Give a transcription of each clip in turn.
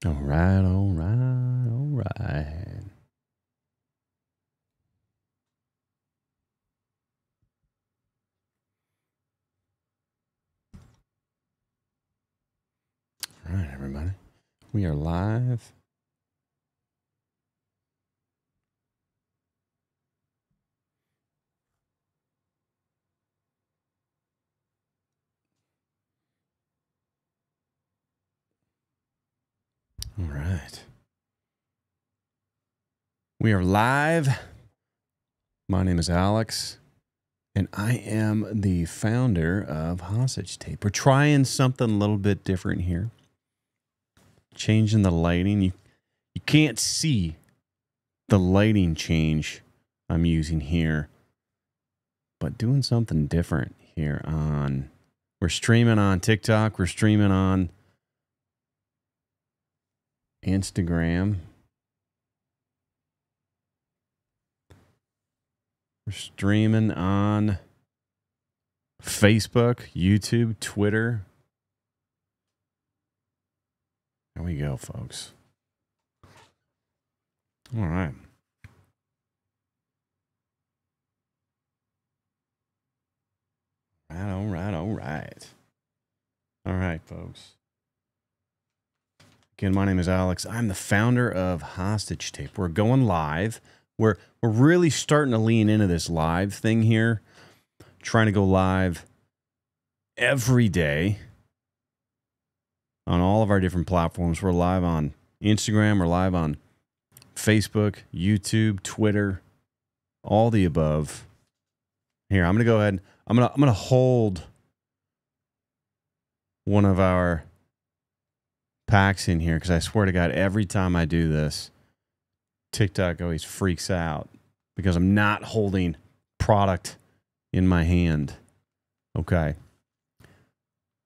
All right, all right, all right. All right, everybody. We are live. All right. We are live. My name is Alex, and I am the founder of Hostage Tape. We're trying something a little bit different here. Changing the lighting. You can't see the lighting change I'm using here, but doing something different here on. We're streaming on TikTok. We're streaming on Instagram. We're streaming on Facebook, YouTube, Twitter. There we go, folks. All right. All right, all right. All right, folks. Again, my name is Alex. I'm the founder of Hostage Tape. We're going live. We're really starting to lean into this live thing here. Trying to go live every day on all of our different platforms. We're live on Instagram. We're live on Facebook, YouTube, Twitter, all the above. Here, I'm gonna go ahead. I'm gonna hold one of our packs in here because I swear to God, every time I do this, TikTok always freaks out because I'm not holding product in my hand. Okay.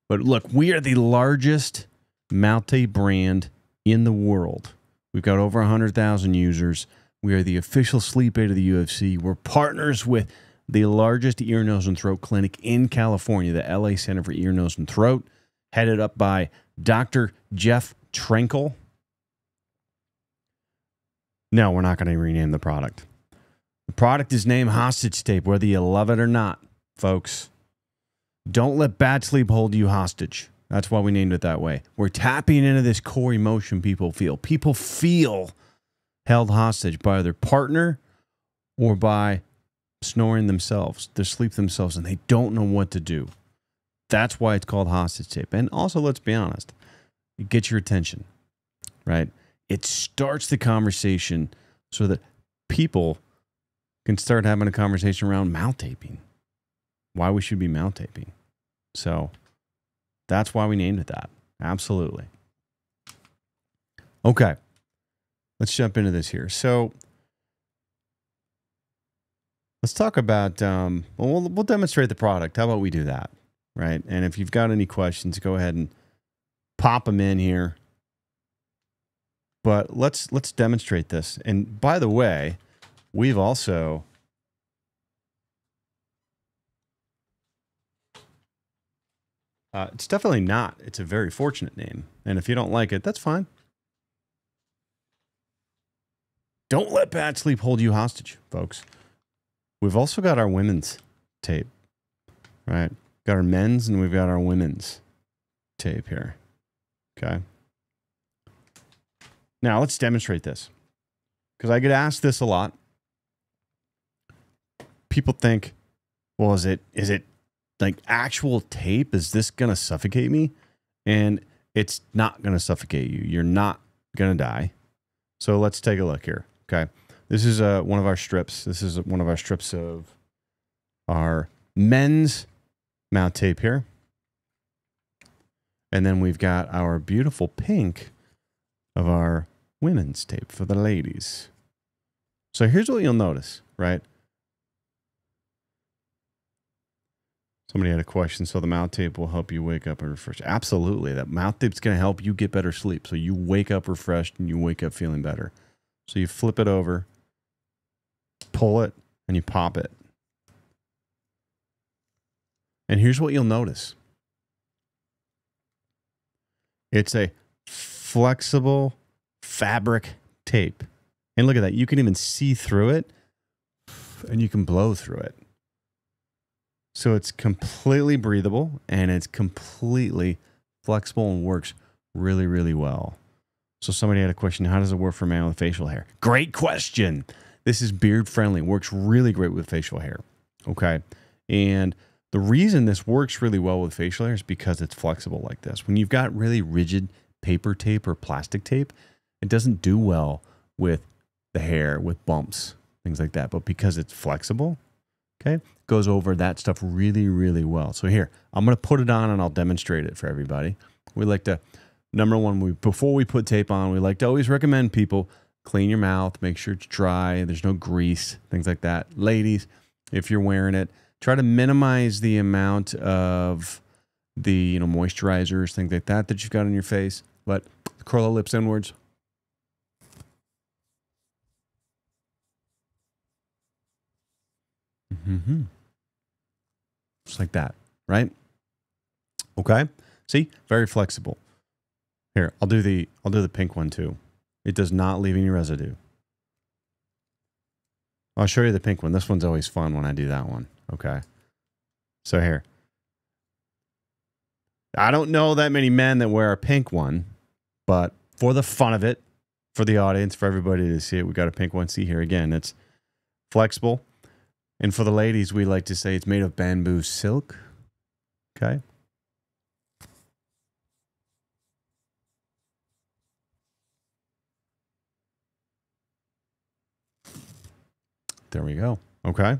But look, we are the largest mouth tape brand in the world. We've got over 100,000 users. We are the official sleep aid of the UFC. We're partners with the largest ear, nose, and throat clinic in California, the LA Center for Ear, Nose, and Throat, headed up by Dr. Jeff Trenkel. No, we're not going to rename the product. The product is named Hostage Tape, whether you love it or not, folks. Don't let bad sleep hold you hostage. That's why we named it that way. We're tapping into this core emotion people feel. People feel held hostage by their partner or by snoring themselves, they sleep themselves, and they don't know what to do. That's why it's called Hostage Tape. And also, let's be honest, it gets your attention, right? It starts the conversation so that people can start having a conversation around mouth taping, why we should be mouth taping. So that's why we named it that. Absolutely. Okay. Let's jump into this here. So let's talk about, we'll demonstrate the product. How about we do that, right? And if you've got any questions, go ahead and pop them in here. But let's demonstrate this. And by the way, we've also it's definitely not. It's a very fortunate name. And if you don't like it, that's fine. Don't let bad sleep hold you hostage, folks. We've also got our women's tape, right? Got our men's and we've got our women's tape here. Okay. Now let's demonstrate this because I get asked this a lot. People think, well, is it like actual tape? Is this going to suffocate me? And it's not going to suffocate you. You're not going to die. So let's take a look here. Okay. This is one of our strips. This is one of our strips of our men's mouth tape here. And then we've got our beautiful pink of our women's tape for the ladies. So here's what you'll notice, right? Somebody had a question. So the mouth tape will help you wake up and refresh. Absolutely. That mouth tape's going to help you get better sleep. So you wake up refreshed and you wake up feeling better. So you flip it over, pull it, and you pop it. And here's what you'll notice. It's a flexible fabric tape. And look at that. You can even see through it and you can blow through it. So it's completely breathable and it's completely flexible and works really, really well. So somebody had a question, how does it work for man with facial hair? Great question. This is beard friendly. Works really great with facial hair. Okay. And the reason this works really well with facial hair is because it's flexible like this. When you've got really rigid paper tape or plastic tape, it doesn't do well with the hair, with bumps, things like that. But because it's flexible, okay, goes over that stuff really, really well. So here, I'm going to put it on and I'll demonstrate it for everybody. We like to, number one, before we put tape on, we like to always recommend people clean your mouth, make sure it's dry, there's no grease, things like that. Ladies, if you're wearing it, try to minimize the amount of the moisturizers, things like that you've got on your face. But curl the lips inwards. Just like that, right? Okay. See, very flexible. Here, I'll do the pink one too. It does not leave any residue. I'll show you the pink one. This one's always fun when I do that one. Okay. So here. I don't know that many men that wear a pink one, but for the fun of it, for the audience, for everybody to see it, we got a pink one. See here again, it's flexible. And for the ladies, we like to say it's made of bamboo silk. Okay. There we go. Okay.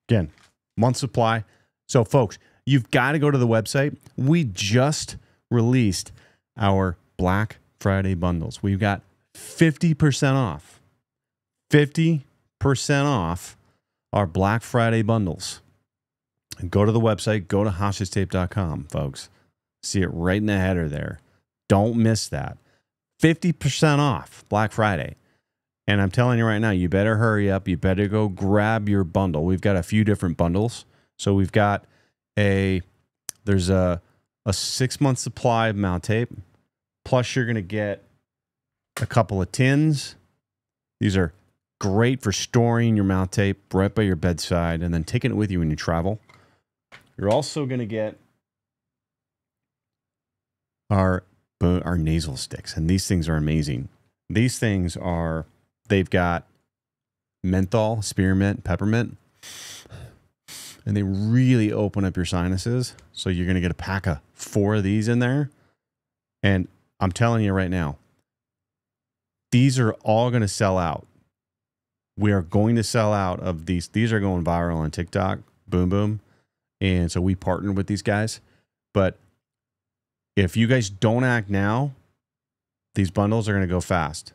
Again, month supply. So folks, you've got to go to the website. We just released our Black Friday bundles. We've got 50% off. 50% off our Black Friday bundles. And go to the website, go to hostagetapes.com, folks. See it right in the header there. Don't miss that. 50% off Black Friday. And I'm telling you right now, you better hurry up. You better go grab your bundle. We've got a few different bundles. So we've got there's a 6-month supply of mount tape. Plus you're going to get a couple of tins. These are great for storing your mount tape right by your bedside and then taking it with you when you travel. You're also going to get our nasal sticks. And these things are amazing. These things are, they've got menthol, spearmint, peppermint, and they really open up your sinuses. So you're going to get a pack of 4 of these in there. And I'm telling you right now, these are all going to sell out. We are going to sell out of these. These are going viral on TikTok, boom, boom. And so we partnered with these guys. But if you guys don't act now, these bundles are going to go fast.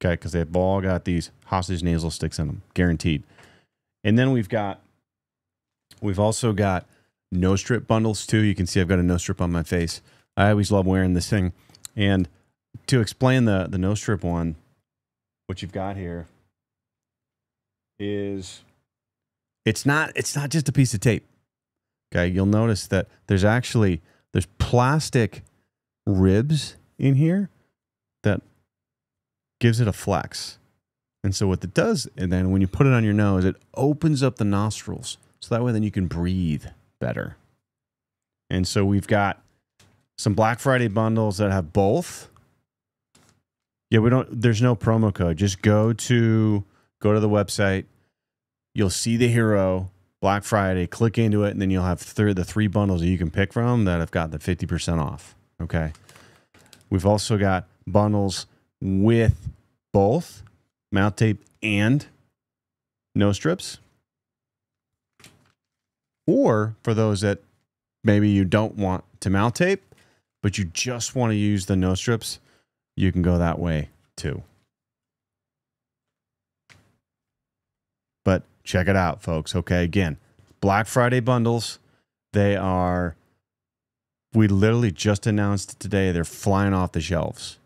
Okay, because they've all got these hostage nasal sticks in them, guaranteed. And then we've also got no strip bundles too. You can see I've got a no strip on my face. I always love wearing this thing. And to explain the no strip one, what you've got here is it's not just a piece of tape. Okay, you'll notice that there's plastic ribs in here that gives it a flex. And so what it does, and then when you put it on your nose, it opens up the nostrils. So that way then you can breathe better. And so we've got some Black Friday bundles that have both. Yeah, there's no promo code. Just go to the website. You'll see the hero Black Friday, click into it, and then you'll have the 3 bundles that you can pick from that have got the 50% off. Okay. We've also got bundles with both mount tape and no strips. Or for those that maybe you don't want to mount tape, but you just want to use the no strips, you can go that way too. But check it out, folks. Okay, again, Black Friday bundles. We literally just announced it today. They're flying off the shelves.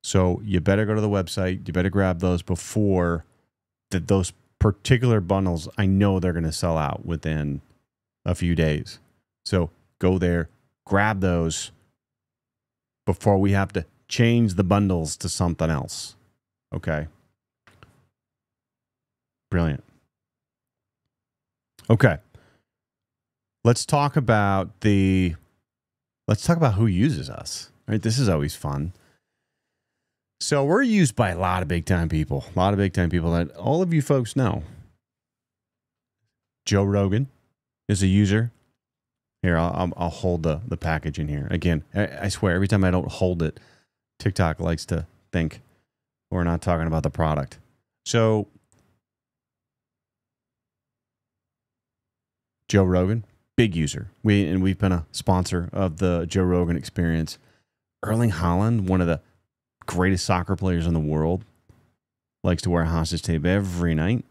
So you better go to the website. You better grab those before those particular bundles. I know they're going to sell out within a few days. So go there, grab those before we have to change the bundles to something else. Okay. Brilliant. Okay. Let's talk about who uses us. Right? This is always fun. So we're used by a lot of big time people. A lot of big time people that all of you folks know. Joe Rogan is a user. Here, I'll hold the package in here. Again, I swear, every time I don't hold it, TikTok likes to think we're not talking about the product. So, Joe Rogan, big user. We've been a sponsor of the Joe Rogan Experience. Erling Haaland, one of the greatest soccer players in the world, likes to wear a hostage tape every night.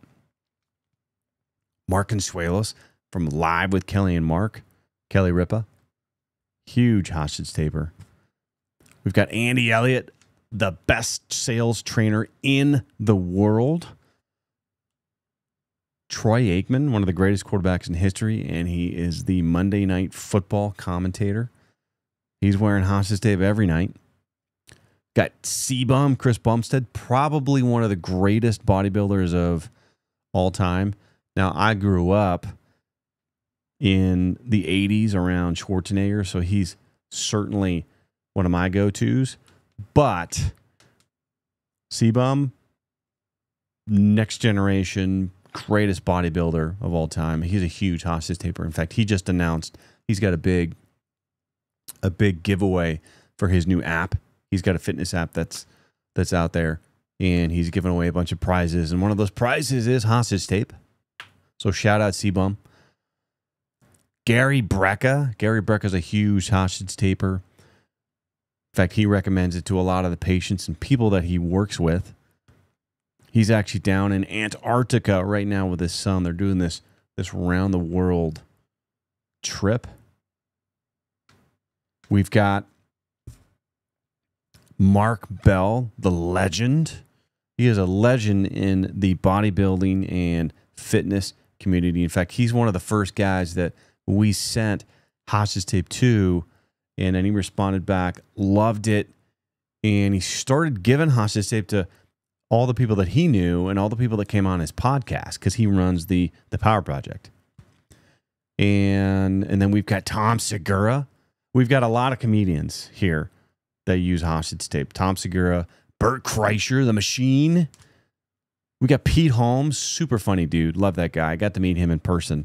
Mark Consuelos from Live with Kelly and Mark. Kelly Ripa, huge hostage taper. We've got Andy Elliott, the best sales trainer in the world. Troy Aikman, one of the greatest quarterbacks in history, and he is the Monday Night Football commentator. He's wearing hostage tape every night. Got C-Bum, Chris Bumstead, probably one of the greatest bodybuilders of all time. Now, I grew up in the 80s around Schwarzenegger, so he's certainly one of my go-tos. But C-Bum, next generation, greatest bodybuilder of all time. He's a huge hostage taper. In fact, he just announced he's got a big giveaway for his new app. He's got a fitness app that's out there, and he's giving away a bunch of prizes. And one of those prizes is hostage tape. So shout out C-Bum. Gary Brecka. Gary Brecka is a huge hostage taper. In fact, he recommends it to a lot of the patients and people that he works with. He's actually down in Antarctica right now with his son. They're doing this round the world trip. We've got Mark Bell, the legend. He is a legend in the bodybuilding and fitness community. In fact, he's one of the first guys that we sent hostage tape to, and then he responded back, loved it, and he started giving hostage tape to all the people that he knew and all the people that came on his podcast, because he runs the Power Project. And then we've got Tom Segura. We've got a lot of comedians here that use hostage tape. Tom Segura, Bert Kreischer, the Machine. We got Pete Holmes, super funny dude. Love that guy. I got to meet him in person.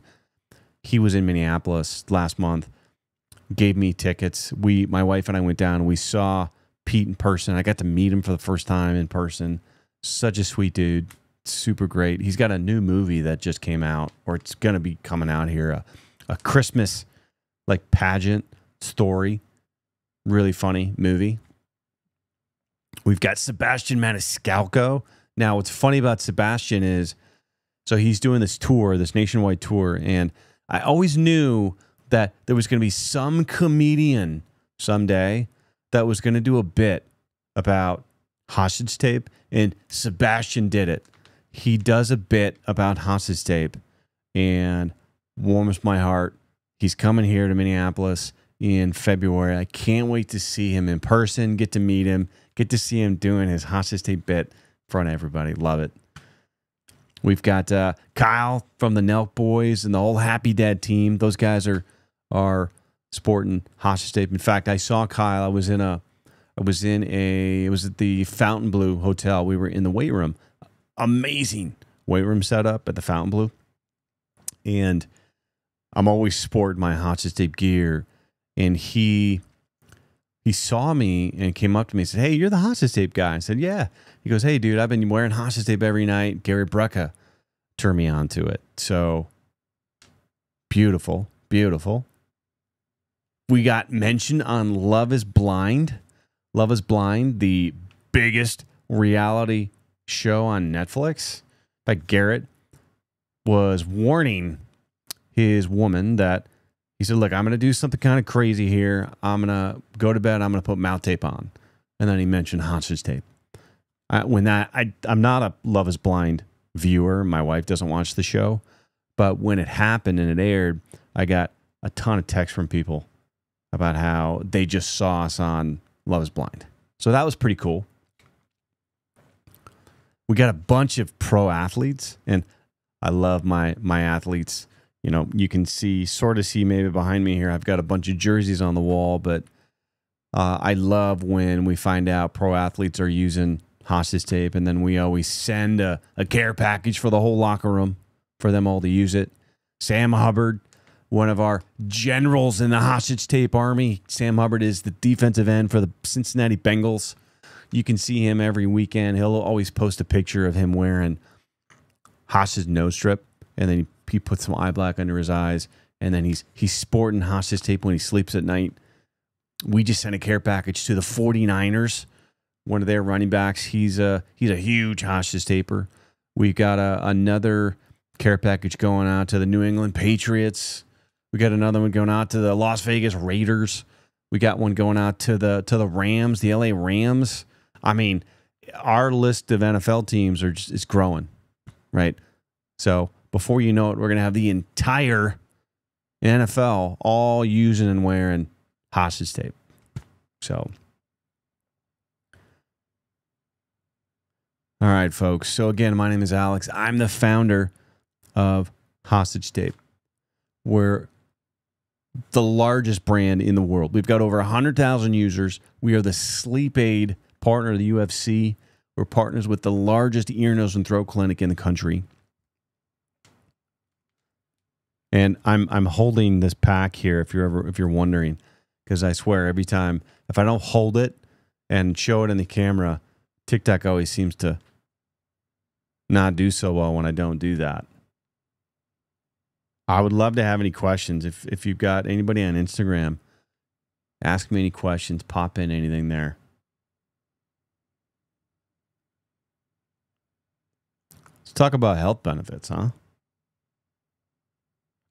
He was in Minneapolis last month. Gave me tickets. My wife and I went down and we saw Pete in person. I got to meet him for the first time in person. Such a sweet dude. Super great. He's got a new movie that just came out, or it's going to be coming out here. A Christmas like pageant story. Really funny movie. We've got Sebastian Maniscalco. Now, what's funny about Sebastian is, so he's doing this tour, this nationwide tour, and I always knew that there was going to be some comedian someday that was going to do a bit about hostage tape, and Sebastian did it. He does a bit about hostage tape, and warms my heart. He's coming here to Minneapolis in February. I can't wait to see him in person, get to meet him, get to see him doing his hostage tape bit in front of everybody. Love it. We've got Kyle from the Nelk Boys and the whole Happy Dad team. Those guys are sporting hostage tape. In fact, I saw Kyle. It was at the Fontainebleau Hotel. We were in the weight room. Amazing weight room setup at the Fontainebleau. And I'm always sporting my hostage tape gear. And he saw me and came up to me and said, "Hey, you're the hostage tape guy." I said, "Yeah." He goes, "Hey, dude, I've been wearing hostage tape every night. Gary Brecka turned me on to it." So beautiful, beautiful. We got mentioned on Love is Blind. Love is Blind, the biggest reality show on Netflix. In fact, Garrett was warning his woman that he said, "Look, I'm going to do something kind of crazy here. I'm going to go to bed. I'm going to put mouth tape on." And then he mentioned hostage tape. I'm not a Love is Blind viewer. My wife doesn't watch the show. But when it happened and it aired, I got a ton of texts from people about how they just saw us on Love is Blind. So that was pretty cool. We got a bunch of pro athletes, and I love my athletes. You know, you can sort of see maybe behind me here, I've got a bunch of jerseys on the wall, but I love when we find out pro athletes are using hostage tape, and then we always send a care package for the whole locker room for them all to use it. Sam Hubbard, one of our generals in the hostage tape army. Sam Hubbard is the defensive end for the Cincinnati Bengals. You can see him every weekend. He'll always post a picture of him wearing hostage nose strip, and then he puts some eye black under his eyes, and then he's sporting hostage tape when he sleeps at night. We just sent a care package to the 49ers, one of their running backs. He's a huge hostage taper. We got another care package going out to the New England Patriots. We got another one going out to the Las Vegas Raiders. We got one going out to the Rams, the LA Rams. I mean, our list of NFL teams is growing, right? So before you know it, we're going to have the entire NFL all using and wearing hostage tape. So, all right, folks. So again, my name is Alex. I'm the founder of Hostage Tape. We're the largest brand in the world. We've got over 100,000 users. We are the sleep aid partner of the UFC. We're partners with the largest ear, nose, and throat clinic in the country. And I'm holding this pack here if you're wondering, because I swear every time if I don't hold it and show it in the camera, TikTok always seems to not do so well when I don't do that. I would love to have any questions. If you've got anybody on Instagram, ask me any questions, pop in anything there. Let's talk about health benefits, huh?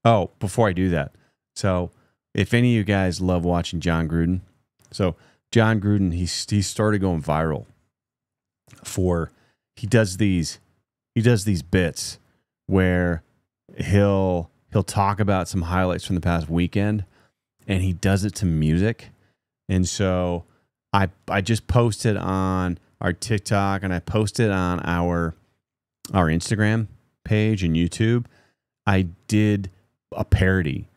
Oh, before I do that. So if any of you guys love watching Jon Gruden, so Jon Gruden, he started going viral he does these bits where he'll talk about some highlights from the past weekend, and he does it to music. And so I just posted on our TikTok, and I posted on our Instagram page and YouTube. I did a parody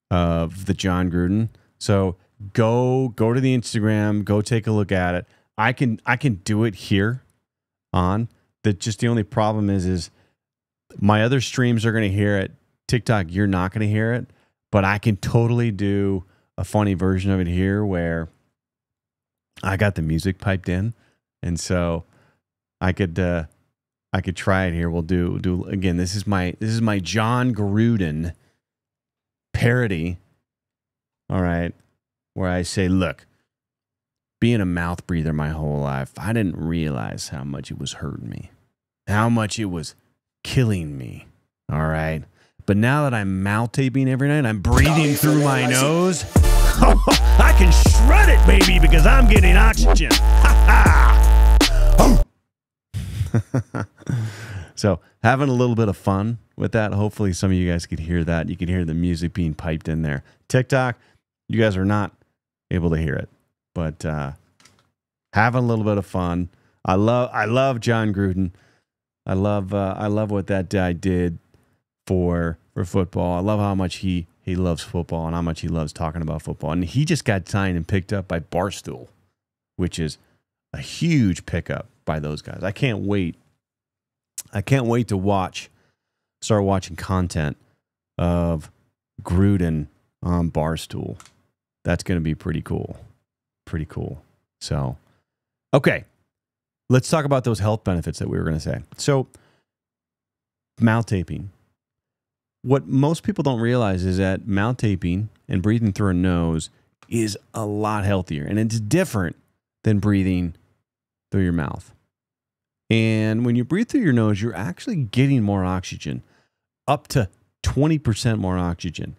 of the Jon Gruden. So go to the Instagram, go take a look at it. I can do it here on. Just the only problem is my other streams are going to hear it. TikTok, you're not going to hear it, but I can totally do a funny version of it here where I got the music piped in, and so I could try it here. We'll do again. This is my Jon Gruden parody. All right, where I say, look, being a mouth breather my whole life, I didn't realize how much it was hurting me, how much it was killing me. All right. But now that I'm mouth taping every night, I'm breathing through my nose. I can shred it, baby, because I'm getting oxygen. So having a little bit of fun with that. Hopefully some of you guys could hear that. You can hear the music being piped in there. TikTok, you guys are not able to hear it, but having a little bit of fun. I love Jon Gruden. I love what that guy did for football. I love how much he loves football and how much he loves talking about football. And he just got signed and picked up by Barstool, which is a huge pickup by those guys. I can't wait. I can't wait to start watching content of Gruden on Barstool. That's going to be pretty cool. Pretty cool. So, okay. Let's talk about those health benefits that we were going to say. So, mouth taping. What most people don't realize is that mouth taping and breathing through a nose is a lot healthier. And it's different than breathing through your mouth. And when you breathe through your nose, you're actually getting more oxygen, up to 20% more oxygen.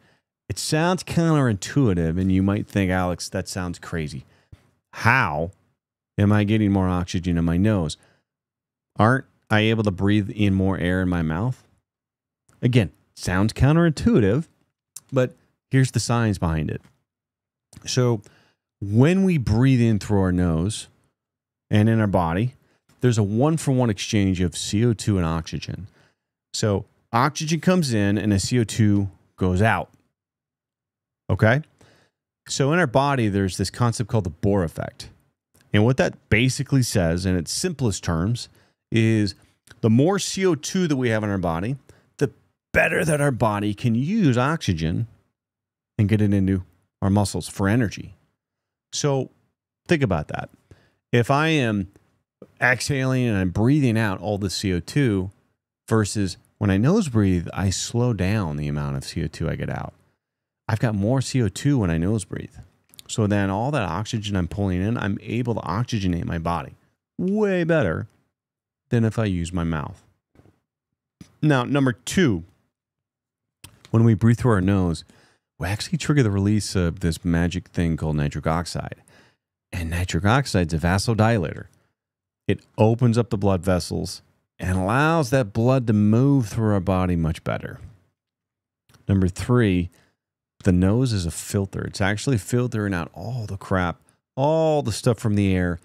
It sounds counterintuitive, and you might think, Alex, that sounds crazy. How am I getting more oxygen in my nose? Aren't I able to breathe in more air in my mouth? Again, sounds counterintuitive, but Here's the science behind it. So when we breathe in through our nose and in our body, there's a 1-for-1 exchange of CO2 and oxygen. So oxygen comes in and the CO2 goes out. Okay? So in our body, there's this concept called the Bohr effect. And what that basically says, in its simplest terms, is the more CO2 that we have in our body, the better that our body can use oxygen and get it into our muscles for energy. So think about that. If I am exhaling and I'm breathing out all the CO2 versus when I nose breathe, I slow down the amount of CO2 I get out. I've got more CO2 when I nose breathe. So then all that oxygen I'm pulling in, I'm able to oxygenate my body way better than if I use my mouth. Now, number 2, when we breathe through our nose, we actually trigger the release of this magic thing called nitric oxide. And nitric oxide is a vasodilator. It opens up the blood vessels and allows that blood to move through our body much better. Number 3, the nose is a filter. It's actually filtering out all the crap, all the stuff from the air.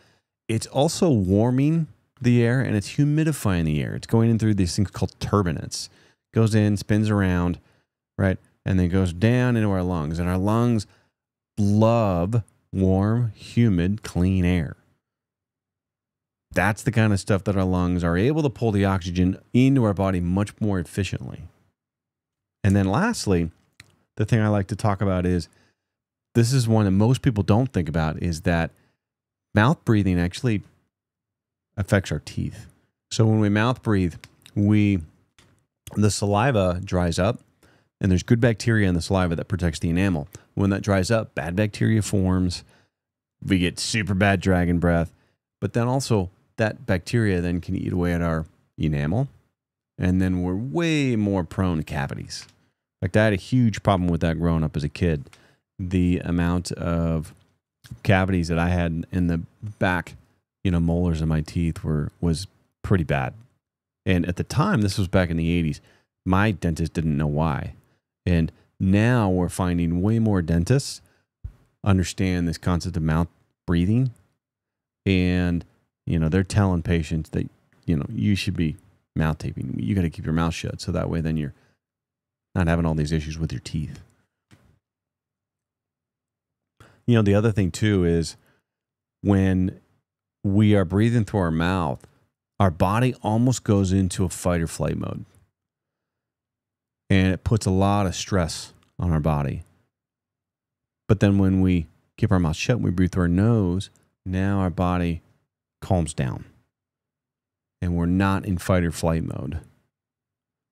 It's also warming the air and it's humidifying the air. It's going in through these things called turbinates. Goes in, spins around, right? And then goes down into our lungs. And our lungs love warm, humid, clean air. That's the kind of stuff that our lungs are able to pull the oxygen into our body much more efficiently. And then lastly, the thing I like to talk about is, this is one that most people don't think about, is that mouth breathing actually affects our teeth. So when we mouth breathe, the saliva dries up, and there's good bacteria in the saliva that protects the enamel. When that dries up, bad bacteria forms. We get super bad dragon breath. But then also, that bacteria then can eat away at our enamel, and then we're way more prone to cavities. In fact, I had a huge problem with that growing up as a kid. The amount of cavities that I had in the back, molars in my teeth was pretty bad. And at the time, this was back in the 80s, my dentist didn't know why. And now we're finding way more dentists understand this concept of mouth breathing. And, they're telling patients that, you should be mouth taping. You got to keep your mouth shut. So that way then you're not having all these issues with your teeth. The other thing too is when we are breathing through our mouth, our body almost goes into a fight or flight mode. And it puts a lot of stress on our body. But then when we keep our mouth shut and we breathe through our nose, now our body calms down. And we're not in fight or flight mode.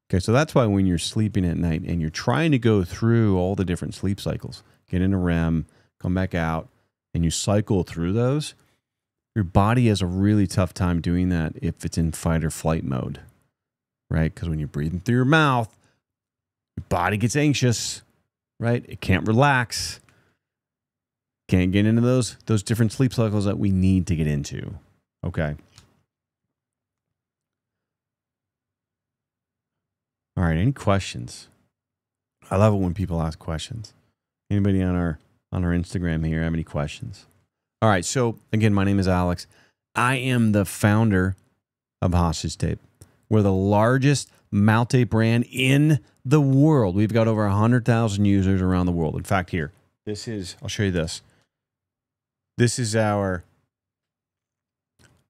Okay, so that's why when you're sleeping at night and you're trying to go through all the different sleep cycles, get into REM, come back out, and you cycle through those, your body has a really tough time doing that if it's in fight or flight mode, right? Because when you're breathing through your mouth, your body gets anxious, right? It can't relax. Can't get into those different sleep cycles that we need to get into, okay? All right, any questions? I love it when people ask questions. Anybody on our Instagram here have any questions? All right, so again, my name is Alex. I am the founder of Hostage Tape. We're the largest mouth tape brand in the world. We've got over 100,000 users around the world. In fact, here, I'll show you this. This is our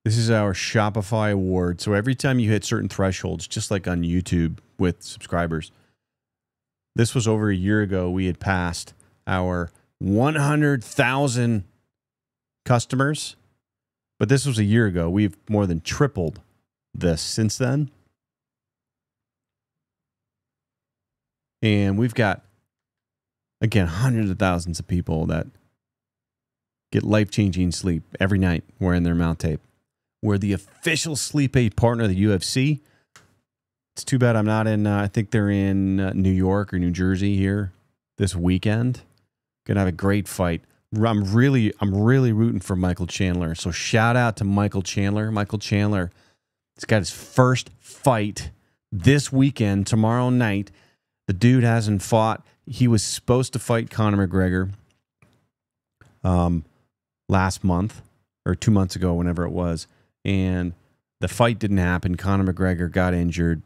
Shopify award. So every time you hit certain thresholds, just like on YouTube with subscribers, this was over a year ago, we had passed our 100,000 customers. But this was a year ago. We've more than tripled this since then. And we've got, again, hundreds of thousands of people that get life-changing sleep every night wearing their mouth tape. We're the official sleep aid partner of the UFC. It's too bad I'm not in, I think they're in New York or New Jersey here this weekend. Gonna have a great fight. I'm really rooting for Michael Chandler. So shout out to Michael Chandler. Michael Chandler has got his first fight this weekend, tomorrow night. The dude hasn't fought he was supposed to fight Conor McGregor last month or 2 months ago, whenever it was. And the fight didn't happen. Conor McGregor got injured,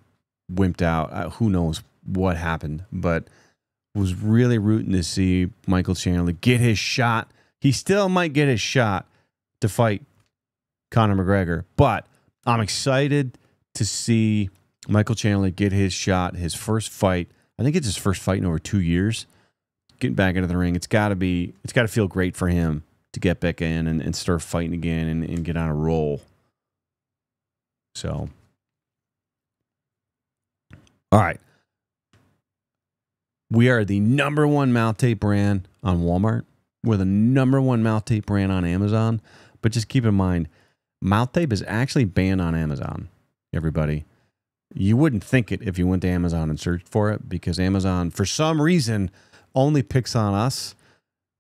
wimped out. Who knows what happened, but was really rooting to see Michael Chandler get his shot. He still might get his shot to fight Conor McGregor, but I'm excited to see Michael Chandler get his shot, his first fight. I think it's his first fight in over 2 years. Getting back into the ring, it's got to feel great for him to get back in and start fighting again and get on a roll. So, all right. We are the #1 mouth tape brand on Walmart. We're the #1 mouth tape brand on Amazon. But just keep in mind, mouth tape is actually banned on Amazon, everybody. You wouldn't think it if you went to Amazon and searched for it, because Amazon, for some reason, only picks on us.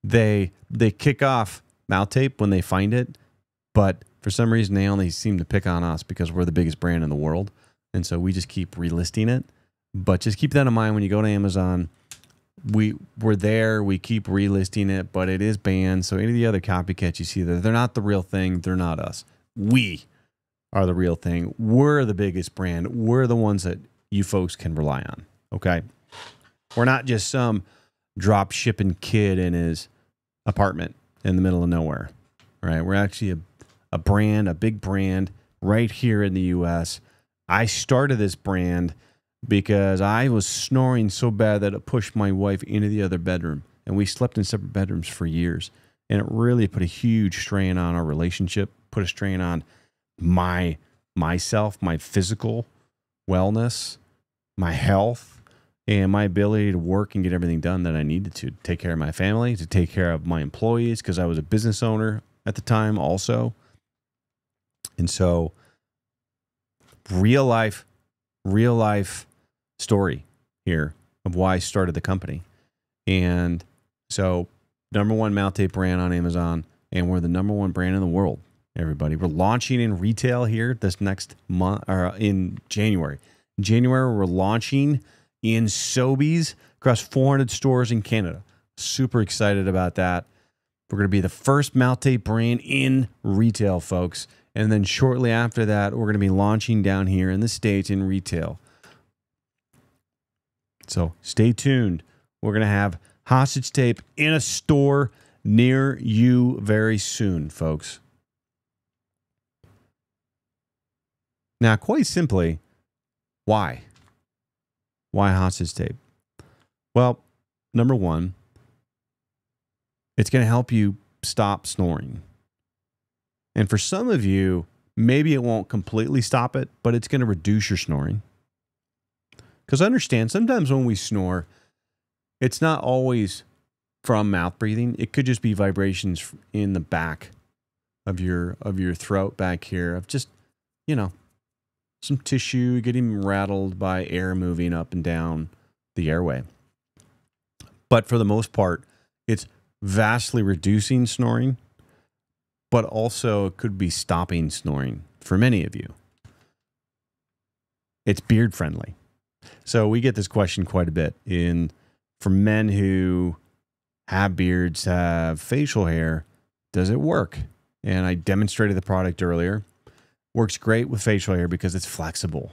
They kick off mouth tape when they find it, but for some reason they only seem to pick on us because we're the biggest brand in the world. And so we just keep relisting it. But just keep that in mind when you go to Amazon. We're there, we keep relisting it, but it is banned. So any of the other copycats you see there, they're not the real thing. They're not us. We are the real thing. We're the biggest brand. We're the ones that you folks can rely on. Okay? We're not just some drop shipping kid in his apartment in the middle of nowhere. Right? We're actually a brand, a big brand right here in the US. I started this brand because I was snoring so bad that it pushed my wife into the other bedroom. And we slept in separate bedrooms for years. And it really put a huge strain on our relationship, put a strain on myself, my physical wellness, my health, and my ability to work and get everything done that I needed to take care of my family, to take care of my employees, because I was a business owner at the time also. And so real life story here of why I started the company. And so #1 mouth tape brand on Amazon, and we're the #1 brand in the world, everybody. We're launching in retail here this next month, or in January. In January, we're launching in Sobeys across 400 stores in Canada. Super excited about that. We're going to be the first mouth tape brand in retail, folks. And then shortly after that, we're going to be launching down here in the States in retail. So stay tuned. We're going to have hostage tape in a store near you very soon, folks. Now, quite simply, why? Why hostage tape? Well, #1, it's going to help you stop snoring. And for some of you, maybe it won't completely stop it, but it's going to reduce your snoring. Because understand, sometimes when we snore, it's not always from mouth breathing. It could just be vibrations in the back of your throat back here, of just, some tissue getting rattled by air moving up and down the airway. But for the most part, it's vastly reducing snoring, but also it could be stopping snoring for many of you. It's beard friendly. So we get this question quite a bit for men who have beards, have facial hair. Does it work? And I demonstrated the product earlier. Works great with facial hair because it's flexible,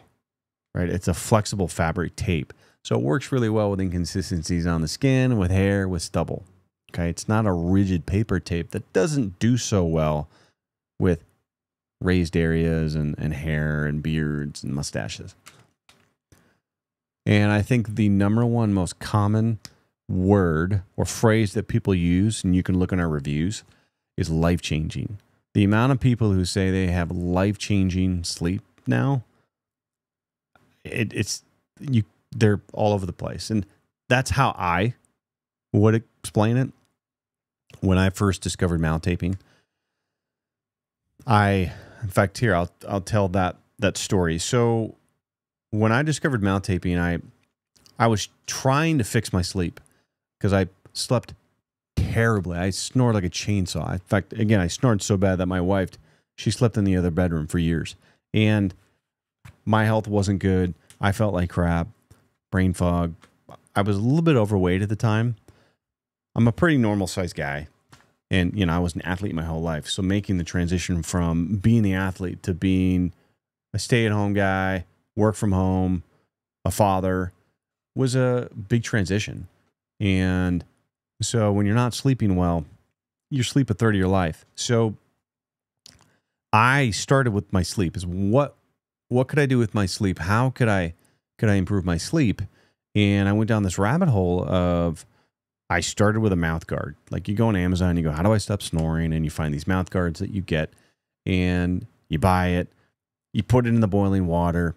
right? It's a flexible fabric tape. So it works really well with inconsistencies on the skin, with hair, with stubble. Okay, it's not a rigid paper tape that doesn't do so well with raised areas and hair and beards and mustaches. And I think the #1 most common word or phrase that people use, and you can look in our reviews, is life-changing. The amount of people who say they have life-changing sleep now, they're all over the place. And that's how I would explain it. When I first discovered mouth taping, in fact, here, I'll tell that story. So when I discovered mouth taping, I was trying to fix my sleep because I slept terribly. I snored like a chainsaw. In fact, again, I snored so bad that my wife, she slept in the other bedroom for years. And my health wasn't good. I felt like crap, brain fog, I was a little bit overweight at the time. I'm a pretty normal sized guy. And, I was an athlete my whole life. So making the transition from being the athlete to being a stay-at-home guy, work from home, a father was a big transition. And so when you're not sleeping well, you sleep a third of your life. So I started with my sleep. Is what could I do with my sleep? How could I improve my sleep? And I went down this rabbit hole of, I started with a mouth guard. Like, you go on Amazon, you go, how do I stop snoring? And you find these mouth guards that you get, and you buy it, you put it in the boiling water,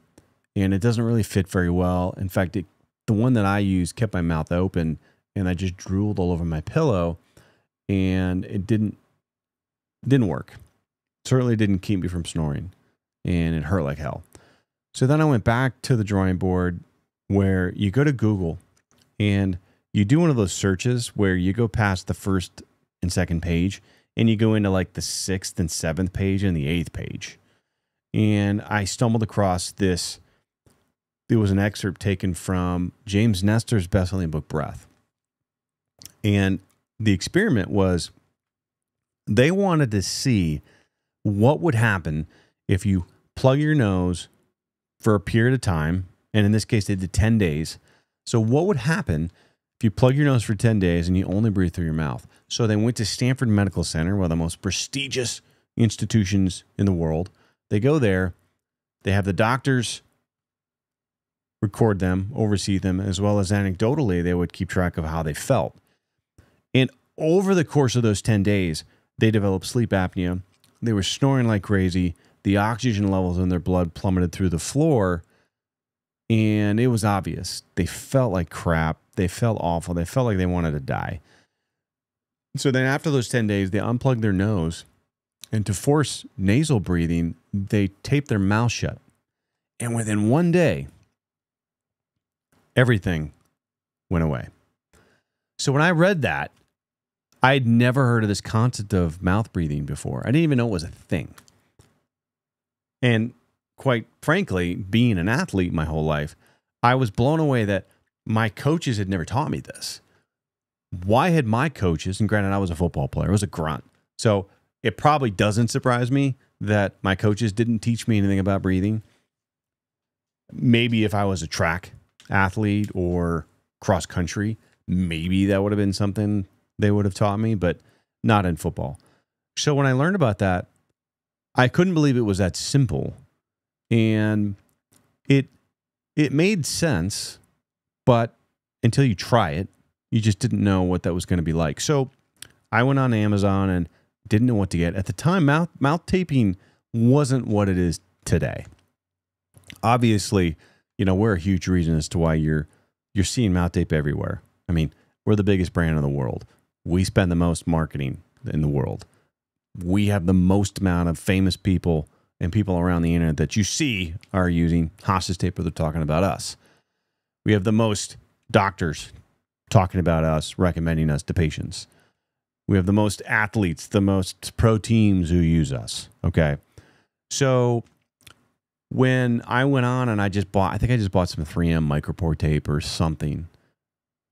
and it doesn't really fit very well. In fact, the one that I used kept my mouth open, and I just drooled all over my pillow, and it didn't work. Certainly didn't keep me from snoring, and it hurt like hell. So then I went back to the drawing board, where you go to Google and you do one of those searches where you go past the first and second page and you go into like the 6th and 7th page and the 8th page. And I stumbled across this. It was an excerpt taken from James Nestor's best-selling book, Breath. And the experiment was, they wanted to see what would happen if you plug your nose for a period of time. And in this case, they did 10 days. So what would happen if you plug your nose for 10 days and you only breathe through your mouth? So they went to Stanford Medical Center, one of the most prestigious institutions in the world. They go there. They have the doctors record them, oversee them, as well as anecdotally, they would keep track of how they felt. And over the course of those 10 days, they developed sleep apnea. They were snoring like crazy. The oxygen levels in their blood plummeted through the floor. And it was obvious. They felt like crap. They felt awful. They felt like they wanted to die. So then after those 10 days, they unplugged their nose. And to force nasal breathing, they taped their mouth shut. And within one day, everything went away. So when I read that, I'd never heard of this concept of mouth breathing before. I didn't even know it was a thing. And quite frankly, being an athlete my whole life, I was blown away that my coaches had never taught me this. Why had my coaches, and granted I was a football player, I was a grunt, so it probably doesn't surprise me that my coaches didn't teach me anything about breathing. Maybe if I was a track athlete or cross country, maybe that would have been something they would have taught me, but not in football. So when I learned about that, I couldn't believe it was that simple. And it made sense, but until you try it, you just didn't know what that was going to be like. So I went on Amazon and didn't know what to get. At the time, mouth taping wasn't what it is today. Obviously, we're a huge reason as to why you're seeing mouth tape everywhere. I mean, we're the biggest brand in the world. We spend the most marketing in the world. We have the most amount of famous people and people around the internet that you see are using hostage tape, or they're talking about us. We have the most doctors talking about us, recommending us to patients. We have the most athletes, the most pro teams who use us. Okay. So when I went on and I think I just bought some 3M micropore tape or something.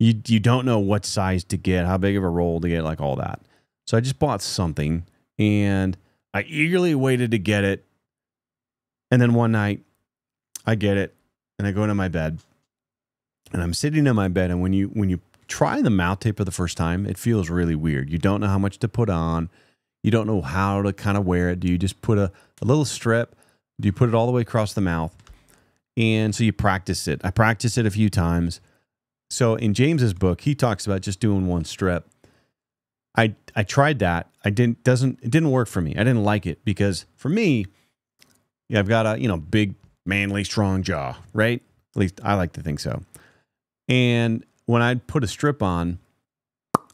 You don't know what size to get, how big of a roll to get, like all that. So I just bought something and I eagerly waited to get it. And then one night I get it and I go into my bed and I'm sitting in my bed. And when you try the mouth tape for the first time, it feels really weird. You don't know how much to put on. You don't know how to kind of wear it. Do you just put a little strip? Do you put it all the way across the mouth? And so you practice it. I practiced it a few times. So in James's book, he talks about just doing one strip. I tried that. It didn't work for me. I didn't like it because for me, I've got a big, manly, strong jaw, right? At least I like to think so. And when I'd put a strip on,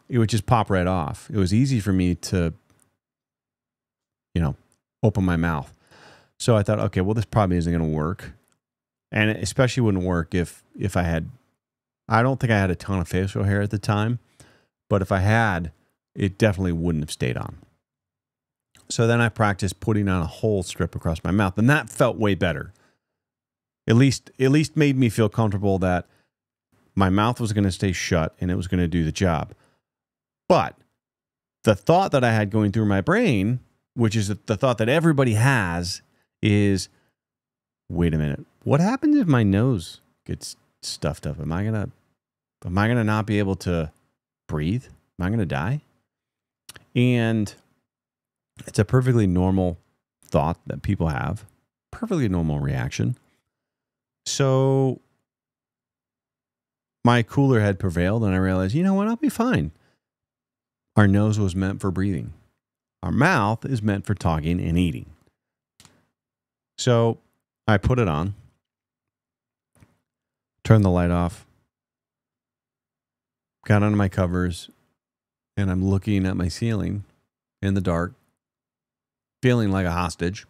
it would just pop right off. It was easy for me to, open my mouth. So I thought, okay, well, this probably isn't going to work. And it especially wouldn't work if I don't think I had a ton of facial hair at the time, but if I had, it definitely wouldn't have stayed on. So then I practiced putting on a whole strip across my mouth, and that felt way better. At least made me feel comfortable that My mouth was going to stay shut and it was going to do the job. But the thought that I had going through my brain, which is the thought that everybody has, is, wait a minute, what happens if my nose gets stuffed up? Am I gonna not be able to breathe? Am I gonna die? And it's a perfectly normal thought that people have, perfectly normal reaction. So my cooler head prevailed, and I realized, you know what, I'll be fine. Our nose was meant for breathing. Our mouth is meant for talking and eating. So I put it on, turned the light off, got under my covers, and I'm looking at my ceiling in the dark, feeling like a hostage,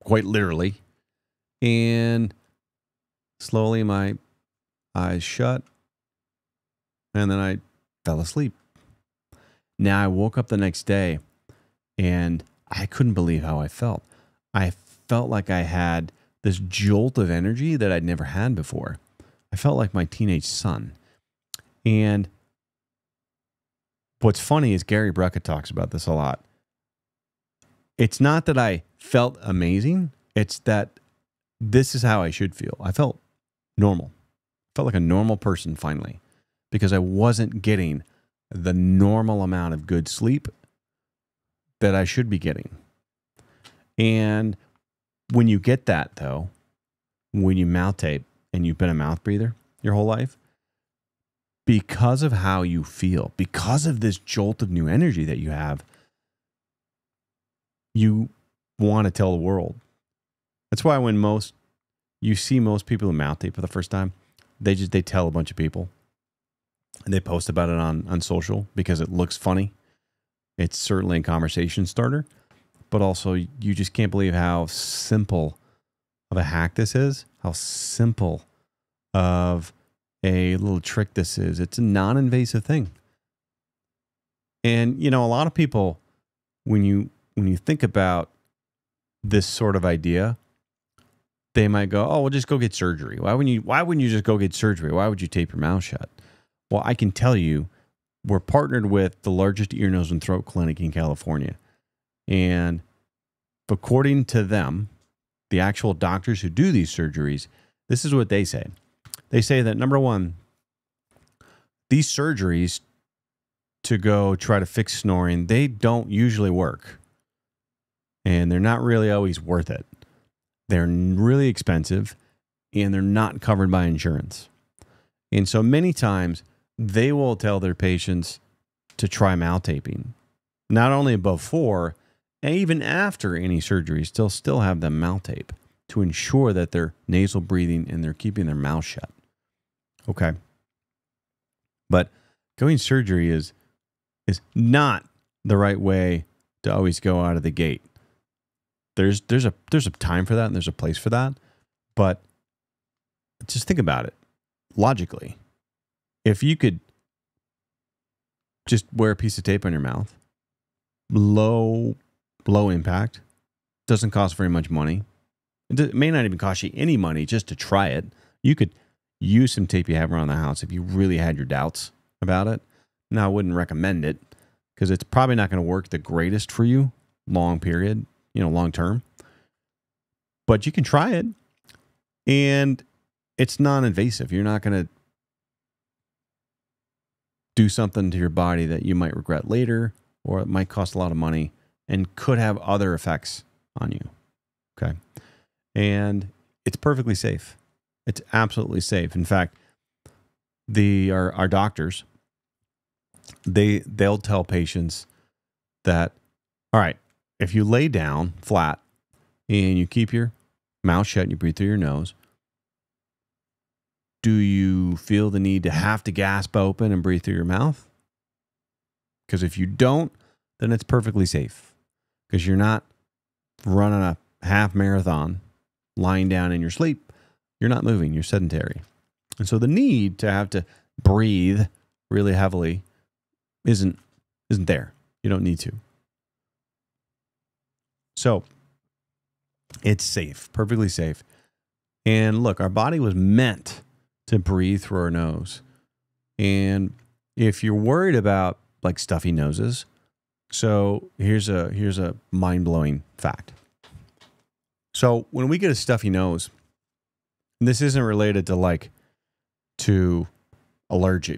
quite literally. And slowly my eyes shut, and then I fell asleep. Now I woke up the next day, and I couldn't believe how I felt. I felt like I had this jolt of energy that I'd never had before. I felt like my teenage son. And what's funny is Gary Brecka talks about this a lot. It's not that I felt amazing. It's that this is how I should feel. I felt normal. I felt like a normal person finally, because I wasn't getting the normal amount of good sleep that I should be getting. And when you get that, though, when you mouth tape and you've been a mouth breather your whole life, because of how you feel, because of this jolt of new energy that you have, you want to tell the world. That's why when you see most people who mouth tape for the first time, they tell a bunch of people, and they post about it on social because it looks funny. It's certainly a conversation starter, but also you just can't believe how simple of a hack this is, how simple of a little trick this is. It's a non-invasive thing. And, a lot of people, when you think about this sort of idea, they might go, oh, well, just go get surgery. Why wouldn't you just go get surgery? Why would you tape your mouth shut? Well, I can tell you, we're partnered with the largest ear, nose, and throat clinic in California. And according to them, the actual doctors who do these surgeries, this is what they say. They say that, number one, these surgeries to go try to fix snoring, they don't usually work. And they're not really always worth it. They're really expensive, and they're not covered by insurance. And so many times they will tell their patients to try mouth taping, not only before and even after any surgeries. They'll still have them mouth tape to ensure that they're nasal breathing and they're keeping their mouth shut. Okay. But going surgery is not the right way to always go out of the gate. There's a time for that and there's a place for that. But just think about it logically. If you could just wear a piece of tape on your mouth, low impact, doesn't cost very much money. It may not even cost you any money just to try it. You could use some tape you have around the house if you really had your doubts about it. Now, I wouldn't recommend it because it's probably not going to work the greatest for you long term. But you can try it, and it's non-invasive. You're not going to do something to your body that you might regret later, or it might cost a lot of money and could have other effects on you. Okay. And it's perfectly safe. It's absolutely safe. In fact, our doctors, they'll tell patients that, all right, if you lay down flat and you keep your mouth shut and you breathe through your nose, do you feel the need to have to gasp open and breathe through your mouth? Because if you don't, then it's perfectly safe. Because you're not running a half marathon lying down in your sleep. You're not moving. You're sedentary. And so the need to have to breathe really heavily isn't there. You don't need to. So it's safe, perfectly safe. And look, our body was meant to breathe through our nose. And if you're worried about like stuffy noses, so here's a mind-blowing fact. So when we get a stuffy nose, and this isn't related to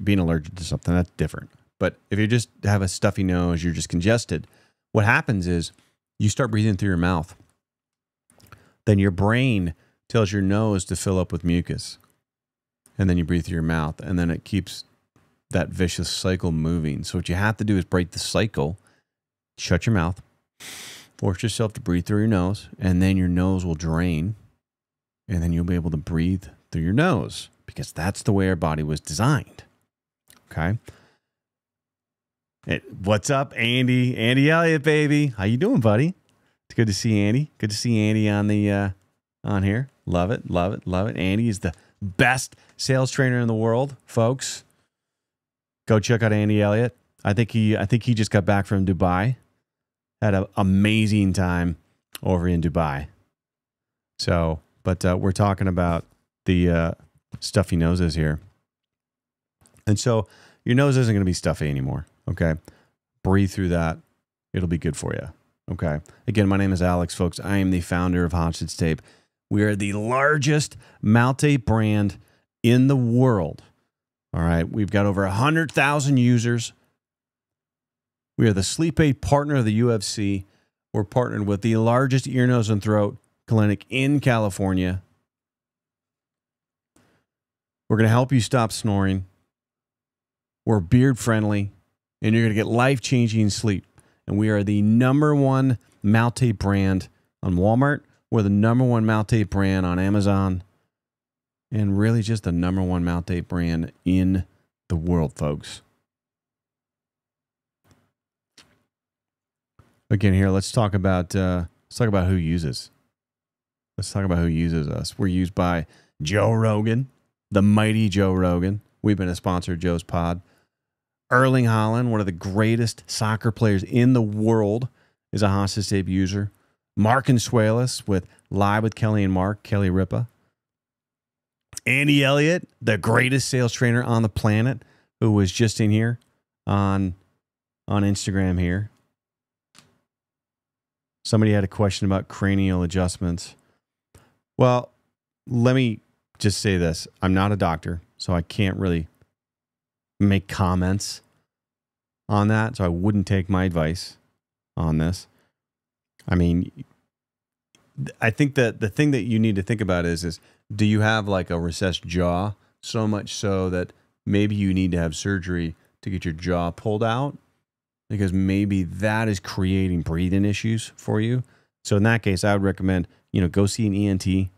being allergic to something, that's different. But if you just have a stuffy nose, you're just congested, what happens is you start breathing through your mouth. Then your brain tells your nose to fill up with mucus. And then you breathe through your mouth, and then it keeps that vicious cycle moving. So what you have to do is break the cycle, shut your mouth, force yourself to breathe through your nose, and then your nose will drain, and then you'll be able to breathe through your nose, because that's the way our body was designed. Okay? What's up, Andy? Andy Elliott, baby. How you doing, buddy? It's good to see Andy. Good to see Andy on the on here. Love it, love it, love it. Andy is the best sales trainer in the world, folks. Go check out Andy Elliott. I think he just got back from Dubai. Had an amazing time over in Dubai. So, but we're talking about the stuffy noses here. And so your nose isn't going to be stuffy anymore. Okay. Breathe through that. It'll be good for you. Okay. Again, my name is Alex, folks. I am the founder of Hostage Tape. We are the largest mouth tape brand in the world. All right. We've got over 100,000 users. We are the sleep aid partner of the UFC. We're partnered with the largest ear, nose, and throat clinic in California. We're going to help you stop snoring. We're beard friendly, and you're going to get life-changing sleep. And we are the #1 mouth tape brand on Walmart. We're the #1 mouth tape brand on Amazon. And really just the #1 mouth tape brand in the world, folks. Again, here, let's talk about who uses. Let's talk about who uses us. We're used by Joe Rogan, the mighty Joe Rogan. We've been a sponsor of Joe's Pod. Erling Haaland, one of the greatest soccer players in the world, is a Hostage Tape user. Mark Consuelos with Live with Kelly and Mark, Kelly Ripa. Andy Elliott, the greatest sales trainer on the planet, who was just in here on Instagram here. Somebody had a question about cranial adjustments. Well, let me just say this. I'm not a doctor, so I can't really make comments on that. So I wouldn't take my advice on this. I mean, I think that the thing that you need to think about is do you have like a recessed jaw, so much so that maybe you need to have surgery to get your jaw pulled out? Because maybe that is creating breathing issues for you. So in that case, I would recommend, go see an ENT.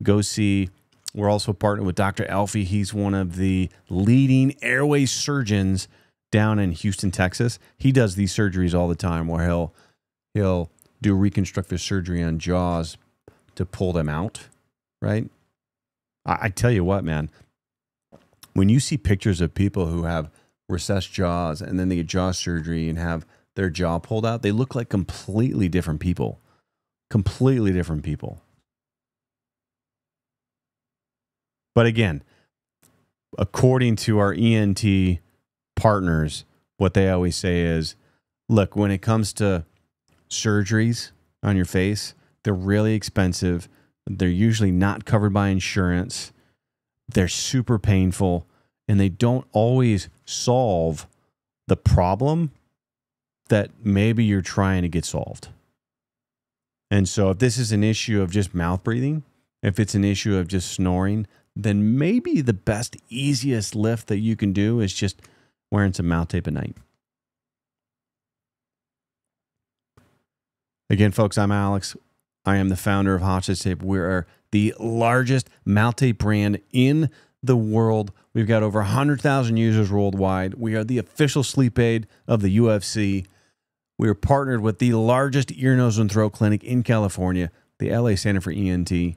Go see, we're also partnered with Dr. Alfie. He's one of the leading airway surgeons down in Houston, Texas. He does these surgeries all the time where he'll do reconstructive surgery on jaws to pull them out, right? I tell you what, man, when you see pictures of people who have recessed jaws and then they get jaw surgery and have their jaw pulled out, they look like completely different people. Completely different people. But again, according to our ENT partners, what they always say is, look, when it comes to surgeries on your face, they're really expensive. They're usually not covered by insurance. They're super painful, and they don't always solve the problem that maybe you're trying to get solved. And so if this is an issue of just mouth breathing, if it's an issue of just snoring, then maybe the best, easiest lift that you can do is just wearing some mouth tape at night. Again, folks, I'm Alex. I am the founder of Hostage Tape. We are the largest mouth tape brand in the world. We've got over 100,000 users worldwide. We are the official sleep aid of the UFC. We are partnered with the largest ear, nose, and throat clinic in California, the LA Center for ENT.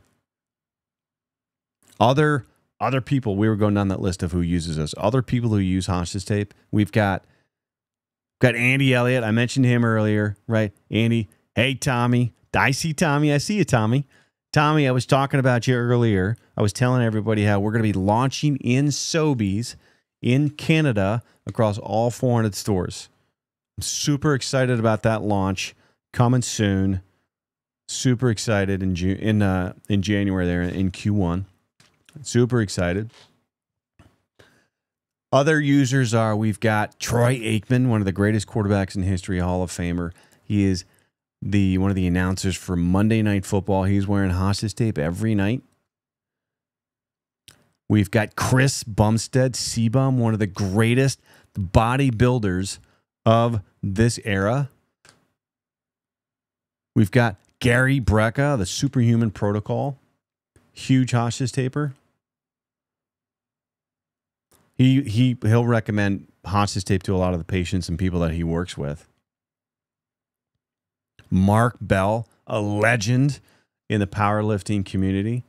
Other people, we were going down that list of who uses us. Other people who use Hostage Tape. We've got Andy Elliott. I mentioned him earlier, right? Andy, hey, Tommy. I see Tommy. I see you, Tommy. Tommy, I was talking about you earlier. I was telling everybody how we're going to be launching in Sobeys in Canada across all 400 stores. I'm super excited about that launch coming soon. Super excited in January there in Q1. Super excited. Other users are, we've got Troy Aikman, one of the greatest quarterbacks in history, Hall of Famer. He is one of the announcers for Monday Night Football. He's wearing hostage tape every night. We've got Chris Bumstead, C-Bum, one of the greatest bodybuilders of this era. We've got Gary Brecka, the Superhuman Protocol, huge hostage taper. He'll recommend hostage tape to a lot of the patients and people that he works with. Mark Bell, a legend in the powerlifting community.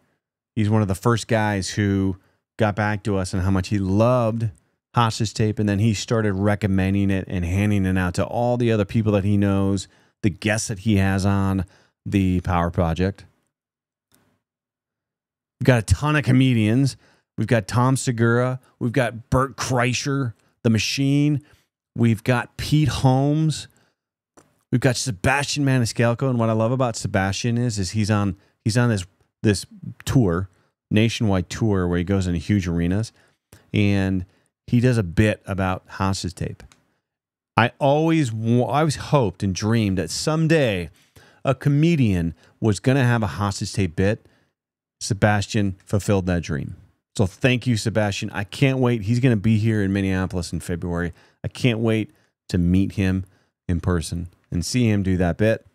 He's one of the first guys who got back to us on how much he loved hostage tape, and then he started recommending it and handing it out to all the other people that he knows, the guests that he has on the Power Project. We've got a ton of comedians. We've got Tom Segura. We've got Bert Kreischer, The Machine. We've got Pete Holmes. We've got Sebastian Maniscalco. And what I love about Sebastian is he's on this tour, nationwide tour, where he goes into huge arenas, and he does a bit about hostage tape. I always hoped and dreamed that someday a comedian was going to have a hostage tape bit. Sebastian fulfilled that dream. So thank you, Sebastian. I can't wait. He's going to be here in Minneapolis in February. I can't wait to meet him in person and see him do that bit.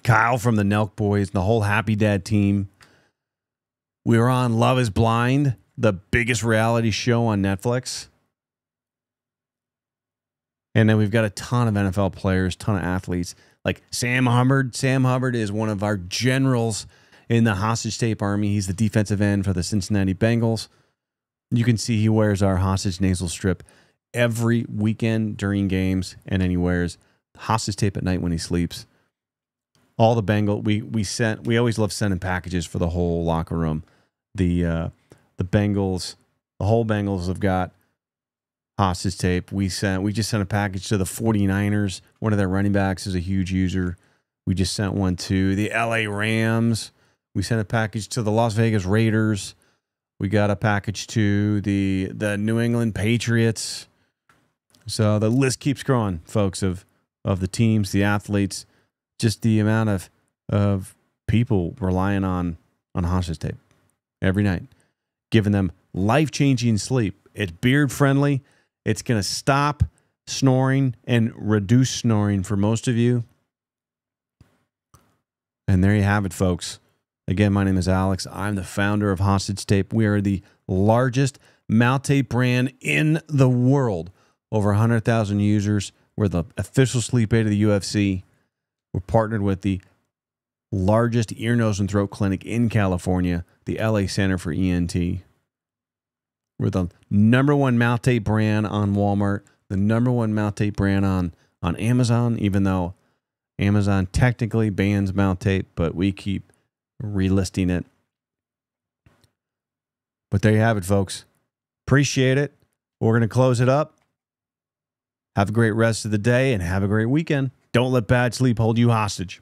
Kyle from the Nelk Boys, the whole Happy Dad team. We were on Love is Blind, the biggest reality show on Netflix. And then we've got a ton of NFL players, ton of athletes, like Sam Hubbard. Sam Hubbard is one of our generals in the hostage tape army. He's the defensive end for the Cincinnati Bengals. You can see he wears our hostage nasal strip every weekend during games, and then he wears hostage tape at night when he sleeps. All the Bengal we always love sending packages for the whole locker room. The Bengals, the whole Bengals have got hostage tape. We just sent a package to the 49ers. One of their running backs is a huge user. We just sent one to the LA Rams. We sent a package to the Las Vegas Raiders. We got a package to the New England Patriots. So the list keeps growing, folks, of the teams, the athletes, just the amount of people relying on hostage tape every night, giving them life-changing sleep. It's beard-friendly. It's going to stop snoring and reduce snoring for most of you. And there you have it, folks. Again, my name is Alex. I'm the founder of Hostage Tape. We are the largest mouth tape brand in the world. Over 100,000 users. We're the official sleep aid of the UFC. We're partnered with the largest ear, nose, and throat clinic in California, the LA Center for ENT. We're the #1 mouth tape brand on Walmart, the #1 mouth tape brand on Amazon, even though Amazon technically bans mouth tape, but we keep relisting it. But there you have it, folks. Appreciate it. We're going to close it up. Have a great rest of the day and have a great weekend. Don't let bad sleep hold you hostage.